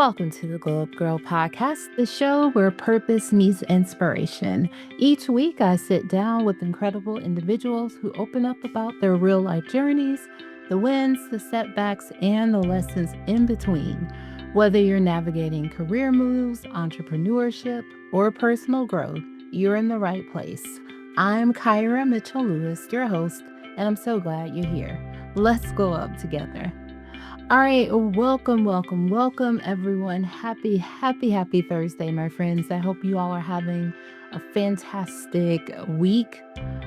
Welcome to the Glow Up Girl podcast, the show where purpose meets inspiration. Each week, I sit down with incredible individuals who open up about their real life journeys, the wins, the setbacks, and the lessons in between. Whether you're navigating career moves, entrepreneurship, or personal growth, you're in the right place. I'm Kyra Mitchell Lewis, your host, and I'm so glad you're here. Let's go up together. All right, welcome, everyone. Happy Thursday, my friends. I hope you all are having a fantastic week,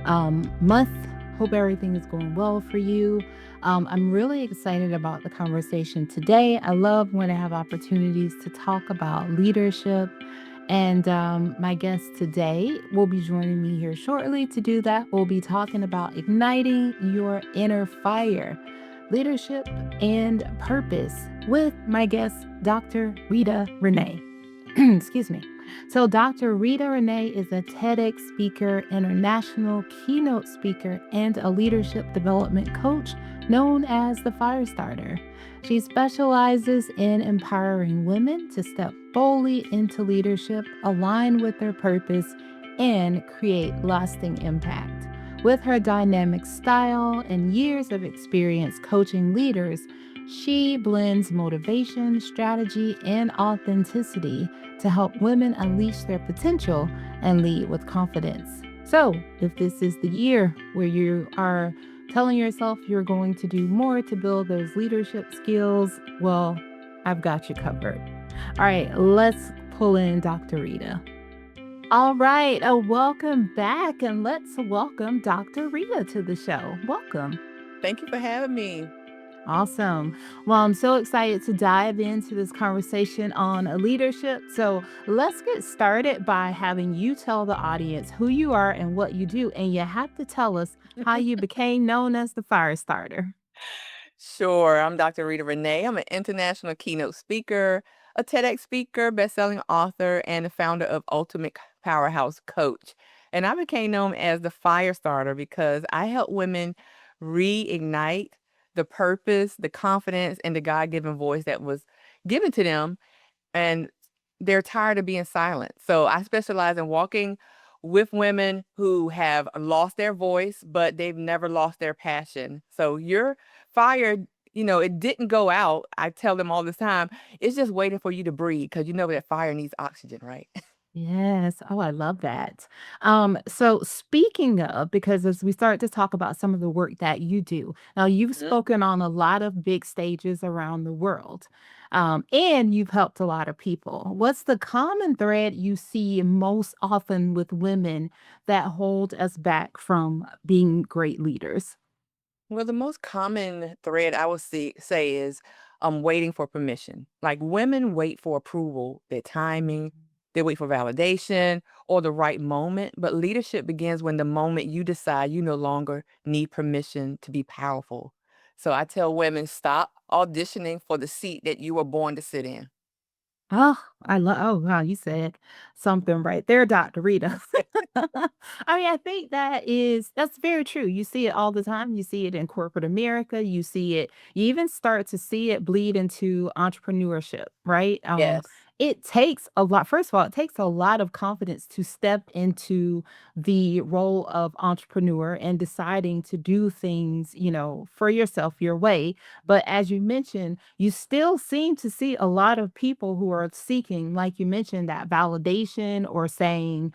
month. Hope everything is going well for you. I'm really excited about the conversation today. I love when I have opportunities to talk about leadership. And my guest today will be joining me here shortly to do that. We'll be talking about igniting your inner fire, leadership, and purpose with my guest, Dr. Rita Renee. Excuse me. So, Dr. Rita Renee is a TEDx speaker, international keynote speaker, and a leadership development coach known as the Firestarter. She specializes in empowering women to step boldly into leadership, align with their purpose, and create lasting impact. With her dynamic style and years of experience coaching leaders, she blends motivation, strategy, and authenticity to help women unleash their potential and lead with confidence. So, if this is the year where you are telling yourself you're going to do more to build those leadership skills, well, I've got you covered. All right, let's pull in Dr. Rita. All right, welcome back, and let's welcome Dr. Rita to the show. Welcome. Thank you for having me. Awesome. Well, I'm so excited to dive into this conversation on leadership. So let's get started by having you tell the audience who you are and what you do. And you have to tell us how you became known as the Firestarter. Sure, I'm Dr. Rita Renee. I'm an international keynote speaker, a TEDx speaker, best-selling author, and the founder of Ultimate Powerhouse Coach. And I became known as the Firestarter because I help women reignite the purpose, the confidence, and the God-given voice that was given to them, and they're tired of being silent. So I specialize in walking with women who have lost their voice, but they've never lost their passion. So your fire, it didn't go out. I tell them all this time, it's just waiting for you to breathe because you know that fire needs oxygen, right? Yes. Oh, I love that. So speaking of, because as we start to talk about some of the work that you do, now you've Mhm. spoken on a lot of big stages around the world, and you've helped a lot of people. What's the common thread you see most often with women that hold us back from being great leaders? Well, the most common thread I would say is waiting for permission. Like women wait for approval, their timing, they wait for validation or the right moment. But leadership begins when the moment you decide you no longer need permission to be powerful. So I tell women, stop auditioning for the seat that you were born to sit in. Oh, I love. Oh, wow, you said something right there, Dr. Rita. I mean, I think that's very true. You see it all the time. You see it in corporate America. You see it. You even start to see it bleed into entrepreneurship, right? Yes. It takes a lot. First of all, it takes a lot of confidence to step into the role of entrepreneur and deciding to do things, for yourself, your way. But as you mentioned, you still seem to see a lot of people who are seeking, like you mentioned, that validation or saying,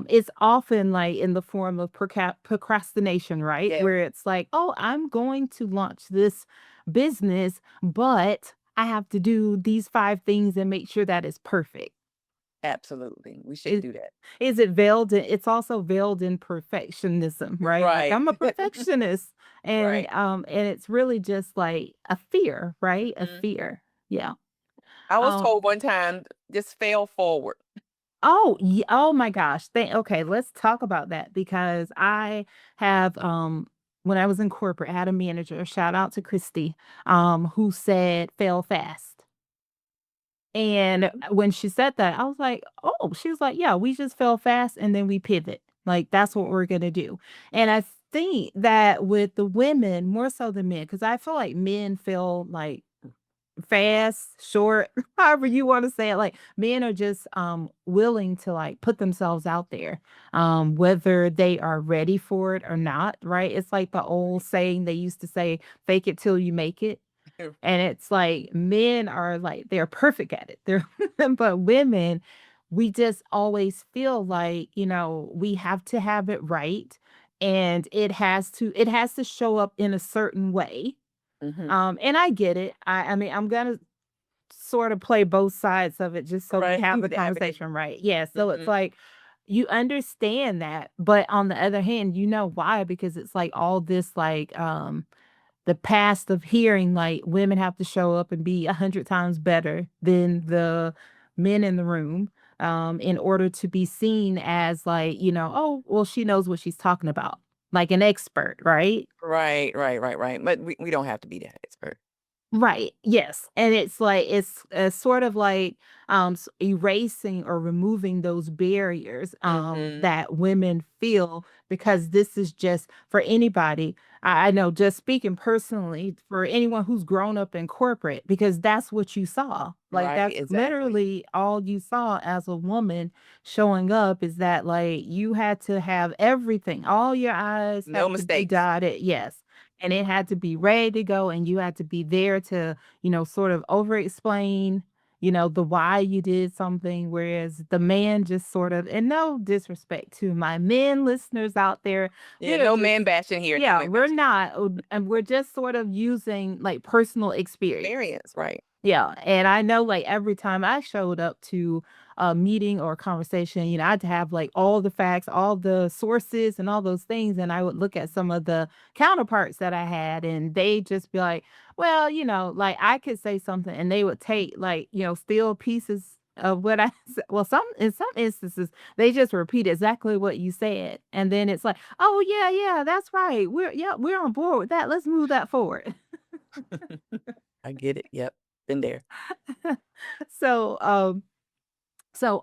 it's often like in the form of procrastination, right? Yeah, Where it's like, oh, I'm going to launch this business, but I have to do these five things and make sure that it's perfect. absolutely. We shouldn't Is, do that. is it veiled in, it's also veiled in perfectionism, right? Like Right. I'm a perfectionist, Right. and it's really just like a fear, right? A Mhm. fear. Yeah. I was Um, told one time, just fail forward. oh my gosh. Okay, let's talk about that because I have when I was in corporate, I had a manager, shout out to Christy, who said fail fast. And when she said that, I was like, "Oh," she was like, "Yeah, we just fail fast and then we pivot. Like that's what we're gonna do." And I think that with the women more so than men, because I feel like men feel like fast, short, however you want to say it. Like men are just willing to like put themselves out there, whether they are ready for it or not, right? It's like the old saying they used to say, fake it till you make it. Right. And it's like men are like they're perfect at it. They're but women, we just always feel like, we have to have it right and it has to show up in a certain way. Mhm. And I get it. I mean, I'm gonna sort of play both sides of it just so we Right. have the The advocate. conversation right. Yeah. So it's Mhm. like you understand that, but on the other hand, you know why? Because it's like all this like the past of hearing like women have to show up and be 100 times better than the men in the room in order to be seen as like, oh, well, she knows what she's talking about, like an expert, right? Right, right, right, right. But we don't have to be that expert. Right. Yes. And it's like it's sort of like erasing or removing those barriers Mhm. that women feel because this is just for anybody. I know just speaking personally for anyone who's grown up in corporate because that's what you saw. Like Right, that's exactly. literally all you saw as a woman showing up is that like you had to have everything. All your I's No have to be mistakes. dotted. Yes, and it had to be ready to go and you had to be there to, sort of over explain, the why you did something. Whereas the man just sort of, and no disrespect to my men listeners out there, Yeah, we are no just, man bashing here, no yeah, man we're bashing. not, and we're just sort of using like personal experience. Experience, right. Yeah, and I know, like, every time I showed up to a meeting or a conversation, I'd have, like, all the facts, all the sources, and all those things, and I would look at some of the counterparts that I had, and they just be like, "Well," like, I could say something, and they would take, like, steal pieces of what I said. Well, in some instances, they just repeat exactly what you said, and then it's like, "Oh, yeah, yeah, that's right. We're on board with that. Let's move that forward." I get it, yep, been there. So,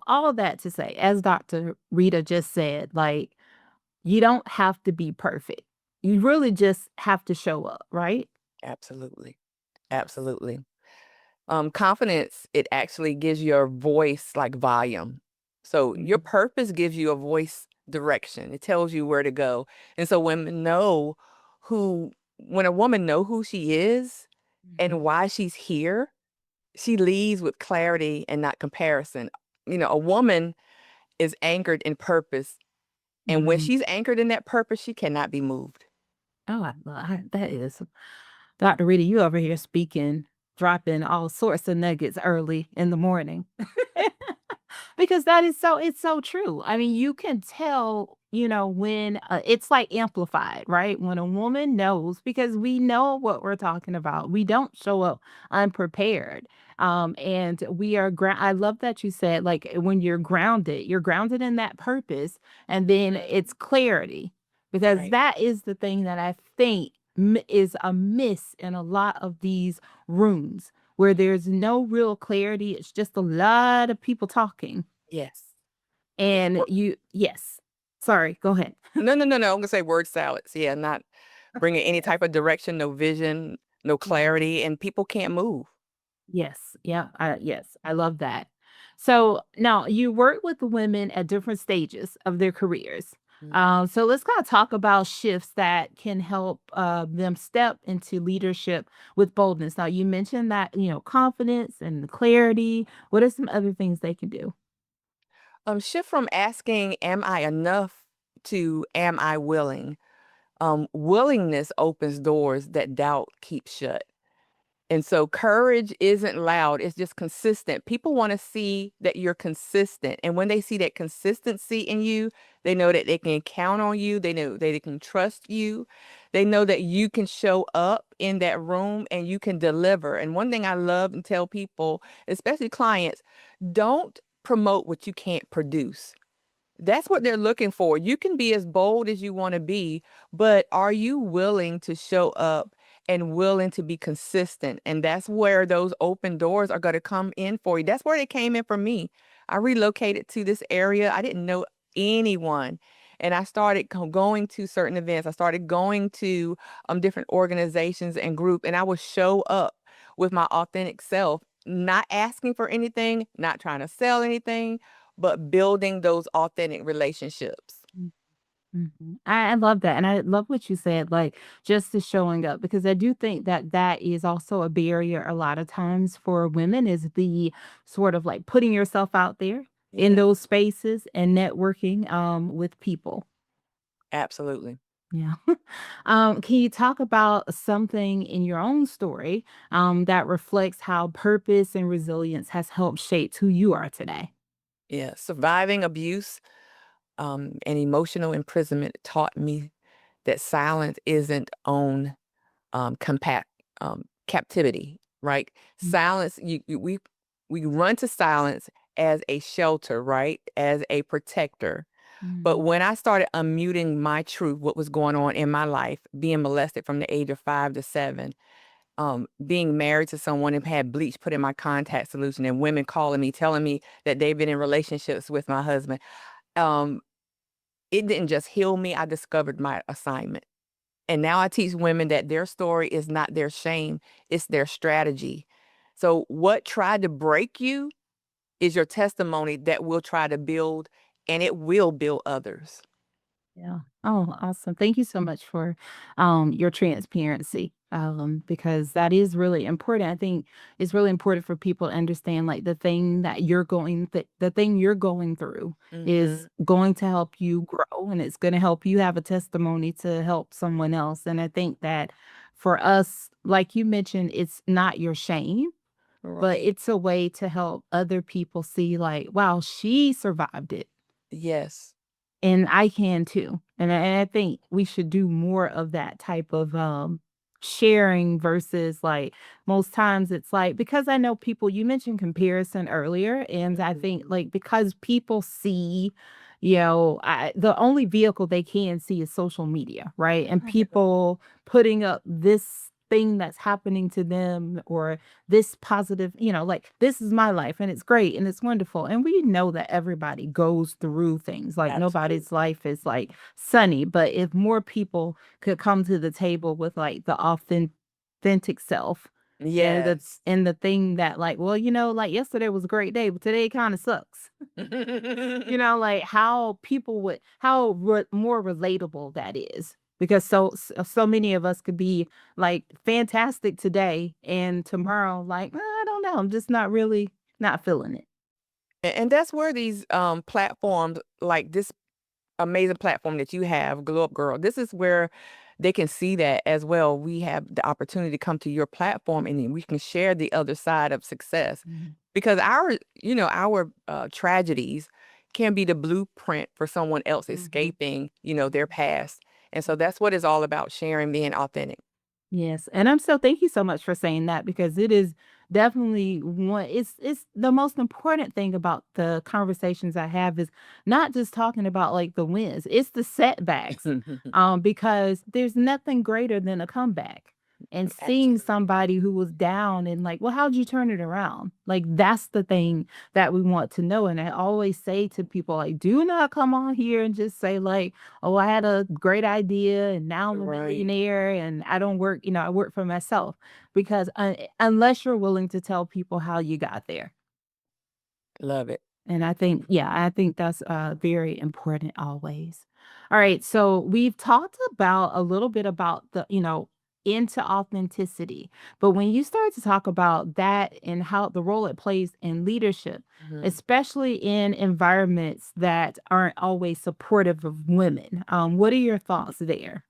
all of that to say, as Dr. Rita just said, like, you don't have to be perfect. You really just have to show up, right? Absolutely, absolutely. Confidence, it actually gives your voice, like, volume. So, your Mhm, purpose gives you a voice direction. It tells you where to go, and so who when a woman know who she is and mhm, why she's here, she leads with clarity and not comparison. A woman is anchored in purpose, and when mhm. she's anchored in that purpose, she cannot be moved. Oh, that is Dr. Rita, you over here speaking, dropping all sorts of nuggets early in the morning. Because it's so true. I mean, you can tell, when it's like amplified, right? When a woman knows, because we know what we're talking about. We don't show up unprepared. And we are I love that you said like when you're grounded in that purpose, and then it's Mhm. clarity. Because Right. that is the thing that I think is a miss in a lot of these rooms where there's no real clarity. It's just a lot of people talking. Yes. Yeah. And yes. Sorry, go ahead. No, no, no, no, I'm gonna say word salads. Yeah, not bringing any Yes. type of direction, no vision, no Mhm. clarity, and people can't move. Yes. Yeah. Yes. I love that. So now you work with women at different stages of their careers. Mhm. So let's kind of talk about shifts that can help them step into leadership with boldness. Now you mentioned that, confidence and clarity. What are some other things they can do? Shift from asking, "Am I enough?" to "Am I willing?" Willingness opens doors that doubt keeps shut. And so courage isn't loud, it's just consistent. People wanna see that you're consistent, and when they see that consistency in you, they know that they can count on you, they know that they can trust you, they know that you can show up in that room and you can deliver. And one thing I love and tell people, especially clients, don't promote what you can't produce. That's what they're looking for. You can be as bold as you wanna be, but are you willing to show up and willing to be consistent? And that's where those open doors are gonna come in for you. That's where they came in for me. I relocated to this area. I didn't know anyone, and I started going to certain events. I started going to, different organizations and group, and I would show up with my authentic self, not asking for anything, not trying to sell anything, but building those authentic relationships. Mm, mhm. I love that, and I love what you said, like, just the showing up, because I do think that that is also a barrier a lot of times for women is the sort of, like, putting yourself out there in Yeah, those spaces and networking, with people. absolutely. Yeah. Can you talk about something in your own story, that reflects how purpose and resilience has helped shape who you are today? Yeah, surviving abuse and emotional imprisonment taught me that silence isn't on compact captivity, right? Mm, Silence, we run to silence as a shelter, right? As a protector. But mhm, when I started unmuting my truth, what was going on in my life, being molested from the age of 5 to 7, being married to someone and had bleach put in my contact solution, and women calling me, telling me that they've been in relationships with my husband. Um, it didn't just heal me. I discovered my assignment. And now I teach women that their story is not their shame, it's their strategy. So, what tried to break you is your testimony that will try to build, and it will build others. yeah. Oh, awesome. Thank you so much for your transparency. Because that is really important. I think it's really important for people to understand like the thing you're going through is Mhm. going to help you grow and it's going to help you have a testimony to help someone else. And I think that for us, like you mentioned, it's not your shame, but Right. it's a way to help other people see like, wow, she survived it Yes. and I can too. And I think we should do more of that type of, sharing versus, like, most times it's like because I know people you mentioned comparison earlier, and I think, Mhm. like, because people see, the only vehicle they can see is social media, right? And people putting up this thing that's happening to them or this positive, like this is my life and it's great and it's wonderful. And we know that everybody goes through things. Like Absolutely. nobody's life is like sunny. But if more people could come to the table with like the authentic self and Yes. the thing that like, well, like yesterday was a great day, but today kind of sucks. Like how people would how more relatable that is. Because so many of us could be like fantastic today and tomorrow like, I don't know, I'm just not feeling it. And that's where these platforms like this amazing platform that you have, Glow Up Girl. This is where they can see that as well. We have the opportunity to come to your platform and then we can share the other side of success Mhm. because our tragedies can be the blueprint for someone else Mhm. escaping, their past. And so Mhm. that's what it's all about, sharing, being authentic. Yes, and thank you so much for saying that because it is definitely one it's the most important thing about the conversations I have is not just talking about like the wins, it's the setbacks. Because there's nothing greater than a comeback. And seeing Absolutely. somebody who was down and like, well, how'd you turn it around? Like that's the thing that we want to know. And I always say to people, like, do not come on here and just say like, oh, I had a great idea and now I'm a Right. millionaire and I don't work, I work for myself because unless you're willing to tell people how you got there. Love it. And I think that's very important always. All right. So we've talked about a little bit about into authenticity. But when you start to talk about that and how the role it plays in leadership, Mhm. especially in environments that aren't always supportive of women, what are your thoughts there?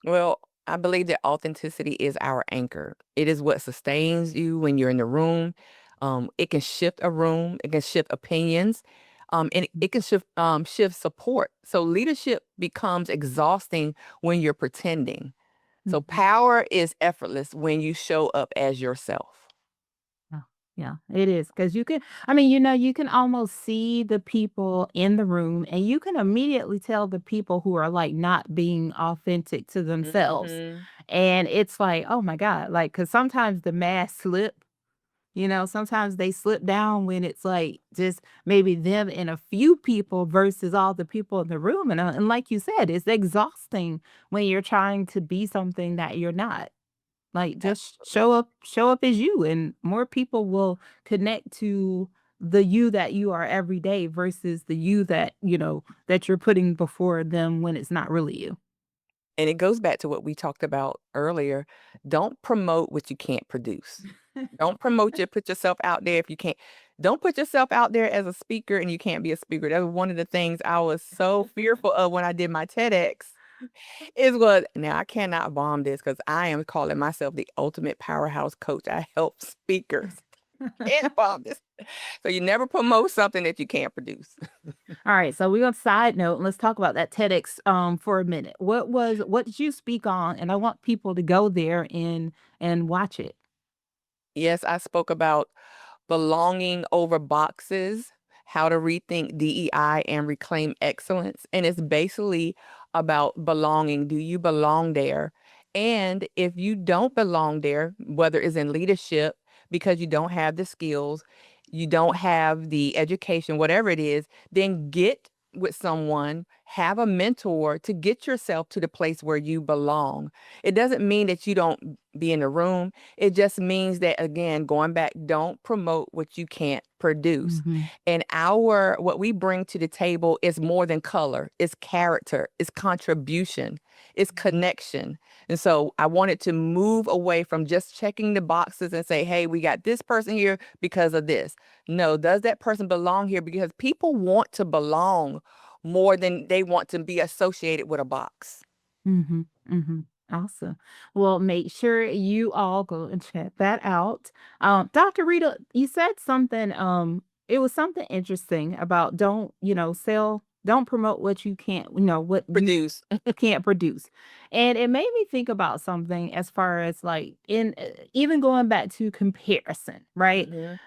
Well, I believe that authenticity is our anchor. It is what sustains you when you're in the room. It can shift a room. It can shift opinions. And it can shift support. So leadership becomes exhausting when you're pretending. So Mhm. power is effortless when you show up as yourself. Yeah, yeah, it is because you can almost see the people in the room and you can immediately tell the people who are like not being authentic to themselves. Mhm. And it's like, oh my God, like, because sometimes the mask slip, sometimes they slip down when it's like just maybe them and a few people versus all the people in the room. And like you said, it's exhausting when you're trying to be something that you're not. Like, just show up as you, and more people will connect to the you that you are every day versus the you that, that you're putting before them when it's not really you. And it goes back to what we talked about earlier. Don't promote what you can't produce. Don't promote put yourself out there if you can't. Don't put yourself out there as a speaker and you can't be a speaker. That was one of the things I was so fearful of when I did my TEDx. Is what now I cannot bomb this because I am calling myself the ultimate powerhouse coach. I help speakers. Can't bomb this. So you never promote something that you can't produce. All right, so we're on side note, and let's talk about that TEDx for a minute. What did you speak on? And I want people to go there and watch it. Yes, I spoke about belonging over boxes, how to rethink DEI and reclaim excellence. And it's basically about belonging. Do you belong there? And if you don't belong there, whether it's in leadership, because you don't have the skills, you don't have the education, whatever it is, then get with someone, have a mentor to get yourself to the place where you belong. It doesn't mean that you don't be in the room. It just means that, again, going back, don't promote what you can't produce. Mhm. And what we bring to the table is more than color, it's character, it's contribution, it's connection. And so I wanted to move away from just checking the boxes and say, hey, we got this person here because of this. No, does that person belong here? Because people want to belong more than they want to be associated with a box. Mhm, mhm. Awesome. Well, make sure you all go and check that out. Dr. Rita, you said something, it was something interesting about don't promote what you can't, what you Produce. can't produce. And it made me think about something as far as like even going back to comparison, right? Mhm,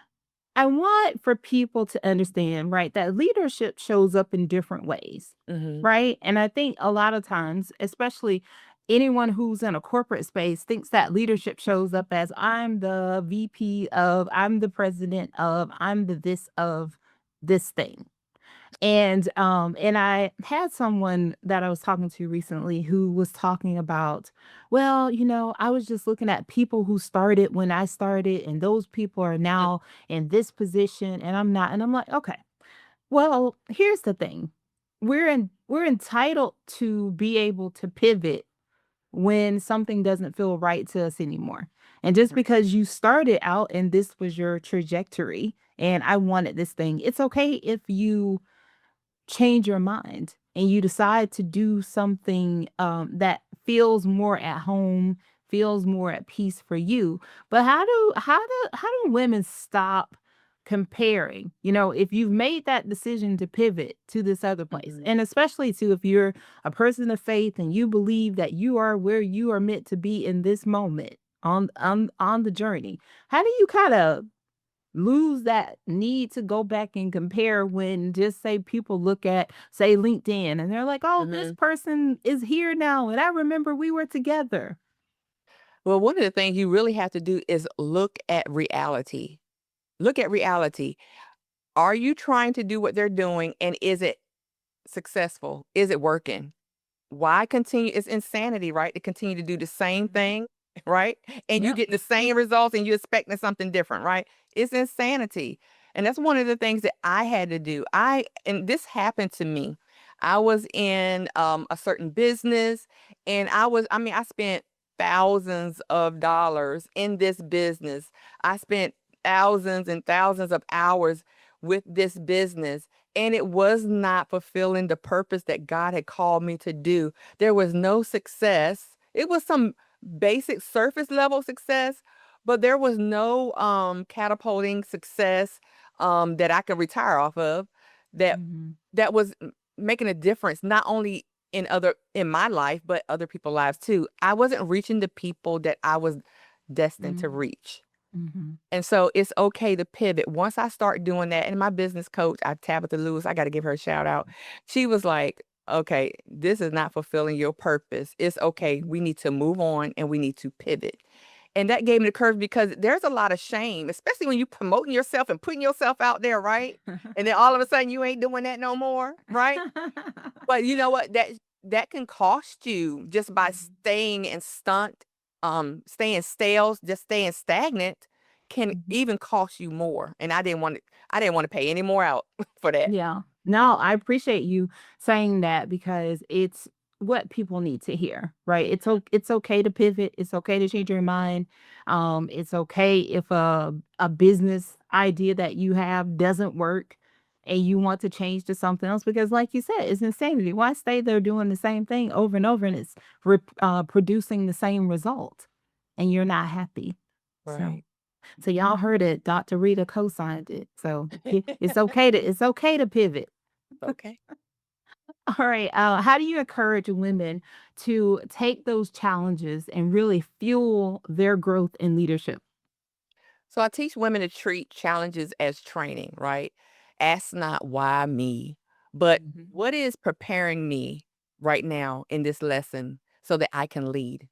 I want for people to understand, right, that leadership shows up in different ways, mhm, right? And I think a lot of times, especially anyone who's in a corporate space, thinks that leadership shows up as I'm the VP of, I'm the president of, I'm the this of this thing. And I had someone that I was talking to recently who was talking about, well, I was just looking at people who started when I started, and those people are mm, now in this position, and I'm not. And I'm like, okay, well, here's the thing. We're entitled to be able to pivot when something doesn't feel right to us anymore. And just because you started out and this was your trajectory and I wanted this thing, it's okay if you change your mind and you decide to do something that feels more at home, feels more at peace for you. But how do women stop comparing? If you've made that decision to pivot to this other place, mhm. and especially too if you're a person of faith and you believe that you are where you are meant to be in this moment on the journey, how do you kind of lose that need to go back and compare when just say people look at say LinkedIn and they're like, "Oh, this Mhm. person is here now and I remember we were together." Well, one of the things you really have to do is look at reality. Look at reality. Are you trying to do what they're doing and is it successful? Is it working? Why continue? It's insanity, right? To continue to do the same Mhm. thing, right? And you Yep. getting the same results and you expecting something different, right? It's insanity. And that's one of the things that I had to do. And this happened to me. I was in a certain business and I spent thousands of dollars in this business. I spent thousands and thousands of hours with this business and it was not fulfilling the purpose that God had called me to do. There was no success. It was some basic surface level success, but there was no catapulting success that I could retire off of that Mhm. that was making a difference not only in my life but other people's lives too. I wasn't reaching the people that I was destined to Mhm. reach. Mhm. And so it's okay to pivot. Once I start doing that, and my business coach, Tabitha Lewis, I got to give her a shout out. She was like, okay, this is not fulfilling your purpose. It's okay. We need to move on and we need to pivot. And that gave me the courage because there's a lot of shame, especially when you promoting yourself and putting yourself out there, right? And then all of a sudden you ain't doing that no more, right? But you know what? That can cost you just by Mhm. staying and stunt. staying stale, just staying stagnant can Mhm. even cost you more, and I didn't wanna pay any more out for that. Yeah. No, I appreciate you saying that because it's what people need to hear, right? It's okay to pivot. It's okay to change your mind. It's okay if a business idea that you have doesn't work and you want to change to something else because like you said, it's insanity. Why stay there doing the same thing over and over and it's producing the same result and you're not happy. So Right. so y'all heard it. Dr. Rita co-signed it. So it's okay to pivot. Okay. All right. How do you encourage women to take those challenges and really fuel their growth in leadership? So I teach women to treat challenges as training, right? Ask not why me, but Mhm. what is preparing me right now in this lesson so that I can lead,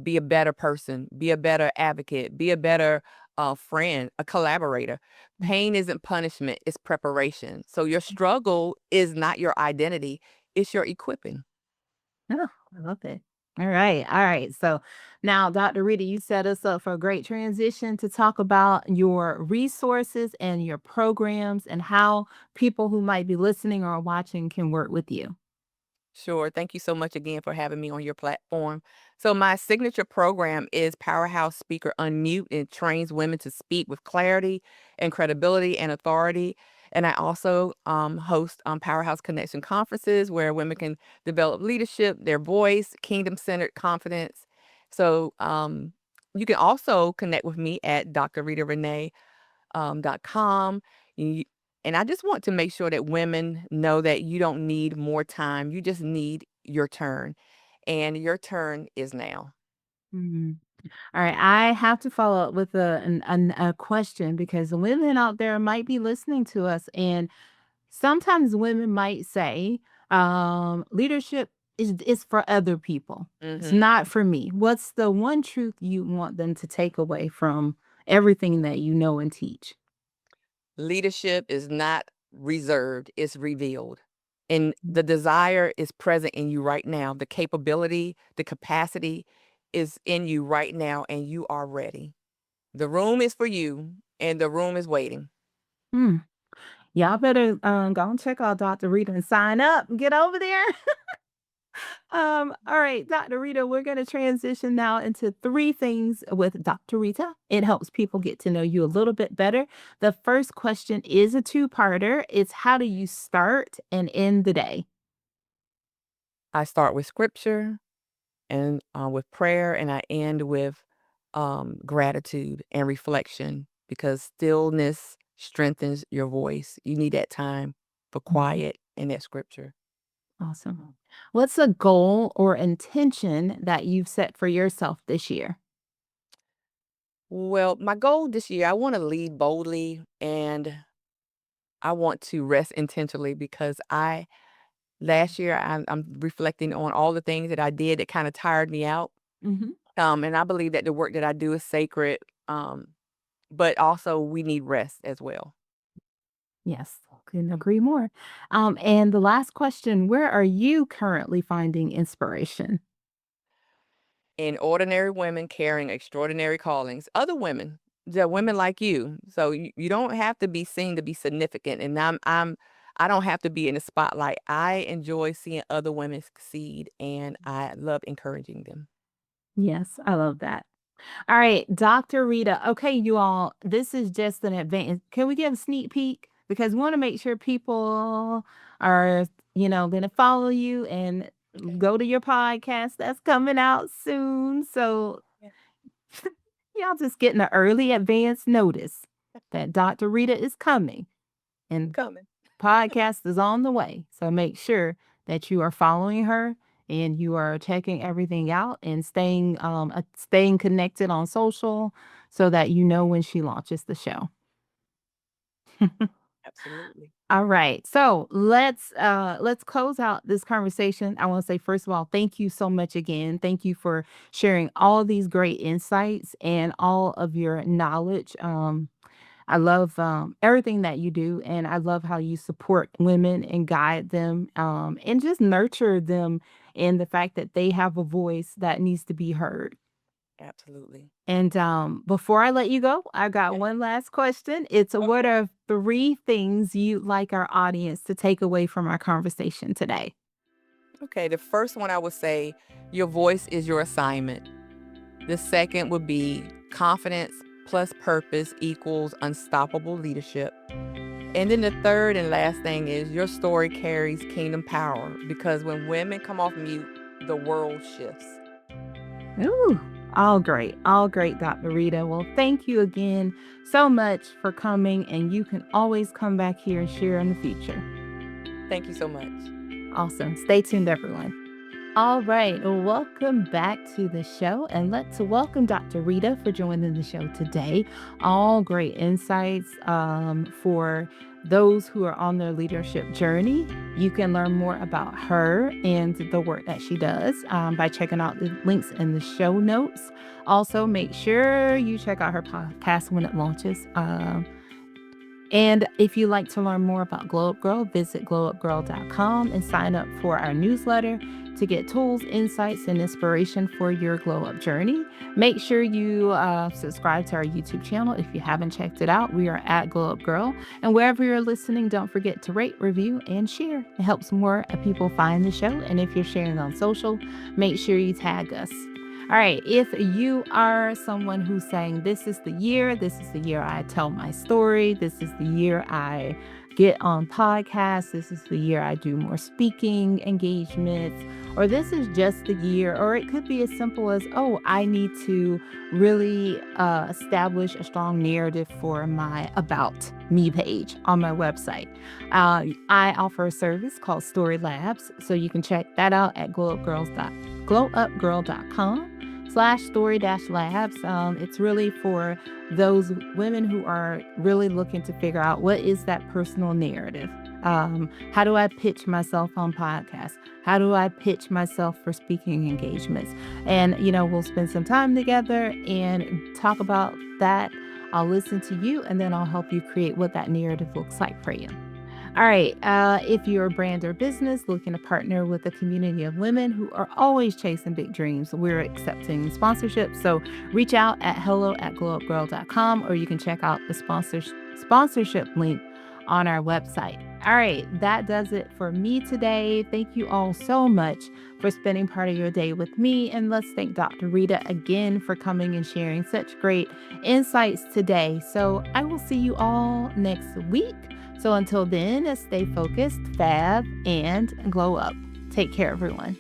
be a better person, be a better advocate, be a better friend, a collaborator. Pain isn't punishment, it's preparation. So your struggle is not your identity, it's your equipping. Oh, I love it. All right. All right. So now, Dr. Rita, you set us up for a great transition to talk about your resources and your programs and how people who might be listening or watching can work with you. Sure. Thank you so much again for having me on your platform. So, my signature program is Powerhouse Speaker Unmute. It trains women to speak with clarity and credibility and authority. And I also host Powerhouse Connection conferences where women can develop leadership, their voice, kingdom centered confidence. So, you can also connect with me at Dr. Rita Renee .com. You and I just want to make sure that women know that you don't need more time. You just need your turn, and your turn is now. Mhm. All right, I have to follow up with a question because the women out there might be listening to us, and sometimes women might say, "Leadership is for other people. It's Mhm. not for me." What's the one truth you want them to take away from everything that you know and teach? Leadership is not reserved, it's revealed. And Mm. the desire is present in you right now. The capability, the capacity is in you right now, and you are ready. The room is for you, and the room is waiting. Hmm. Y'all better go and check out Dr. Rita and sign up and get over there. All right, Dr. Rita, we're going to transition now into three things with Dr. Rita. It helps people get to know you a little bit better. The first question is a two-parter. It's how do you start and end the day? I start with scripture and with prayer, and I end with gratitude and reflection because stillness strengthens your voice. You need that time for Mhm. quiet and that scripture. Awesome. What's a goal or intention that you've set for yourself this year? Well, my goal this year, I want to lead boldly and I want to rest intentionally because I last year I'm reflecting on all the things that I did that kind of tired me out. Mhm. And I believe that the work that I do is sacred. But also we need rest as well. Yes, couldn't agree more. And the last question, where are you currently finding inspiration? In ordinary women carrying extraordinary callings, other women, the women like you. So you don't have to be seen to be significant. And I don't have to be in the spotlight. I enjoy seeing other women succeed and I love encouraging them. Yes, I love that. All right, Dr. Rita. Okay, you all, this is just an advance. Can we give a sneak peek? Because we want to make sure people are, going to follow you and Okay. go to your podcast that's coming out soon. So Yeah. y'all just getting an early advance notice that Dr. Rita is coming and Coming. podcast is on the way. So make sure that you are following her and you are checking everything out and staying connected on social so that you know when she launches the show. Absolutely. All right. So let's close out this conversation. I want to say first of all, thank you so much again. Thank you for sharing all these great insights and all of your knowledge. I love everything that you do, and I love how you support women and guide them and just nurture them in the fact that they have a voice that needs to be heard. Absolutely. And before I let you go, I got Okay. one last question. It's what Okay. are 3 things you'd like our audience to take away from our conversation today? Okay. The first one I would say your voice is your assignment. The second would be confidence plus purpose equals unstoppable leadership. And then the third and last thing is your story carries kingdom power because when women come off mute, the world shifts. Ooh, all great, Dr. Rita. Well, thank you again so much for coming, and you can always come back here and share in the future. Thank you so much. Awesome. Stay tuned, everyone. All right. Well, welcome back to the show. And let's welcome Dr. Rita for joining the show today. All great insights for those who are on their leadership journey. You can learn more about her and the work that she does by checking out the links in the show notes. Also, make sure you check out her podcast when it launches. And if you'd like to learn more about Glow Up Girl, visit glowupgirl.com and sign up for our newsletter to get tools, insights, and inspiration for your glow up journey. Make sure you subscribe to our YouTube channel if you haven't checked it out. We are at Glow Up Girl. And wherever you're listening, don't forget to rate, review, and share. It helps more people find the show. And if you're sharing on social, make sure you tag us. All right, if you are someone who's saying, this is the year I tell my story, this is the year I get on podcasts, this is the year I do more speaking engagements, or this is just the year, or it could be as simple as, oh, I need to really establish a strong narrative for my About Me page on my website. I offer a service called Story Labs, so you can check that out at glowupgirl.com/story-labs. It's really for those women who are really looking to figure out what is that personal narrative. How do I pitch myself on podcasts? How do I pitch myself for speaking engagements? And, we'll spend some time together and talk about that. I'll listen to you and then I'll help you create what that narrative looks like for you. All right. If you're a brand or business looking to partner with a community of women who are always chasing big dreams, we're accepting sponsorship. So reach out at hello@glowupgirl.com, or you can check out the sponsorship link on our website. All right. That does it for me today. Thank you all so much for spending part of your day with me. And let's thank Dr. Rita again for coming and sharing such great insights today. So I will see you all next week. So until then, stay focused, fab, and glow up. Take care, everyone.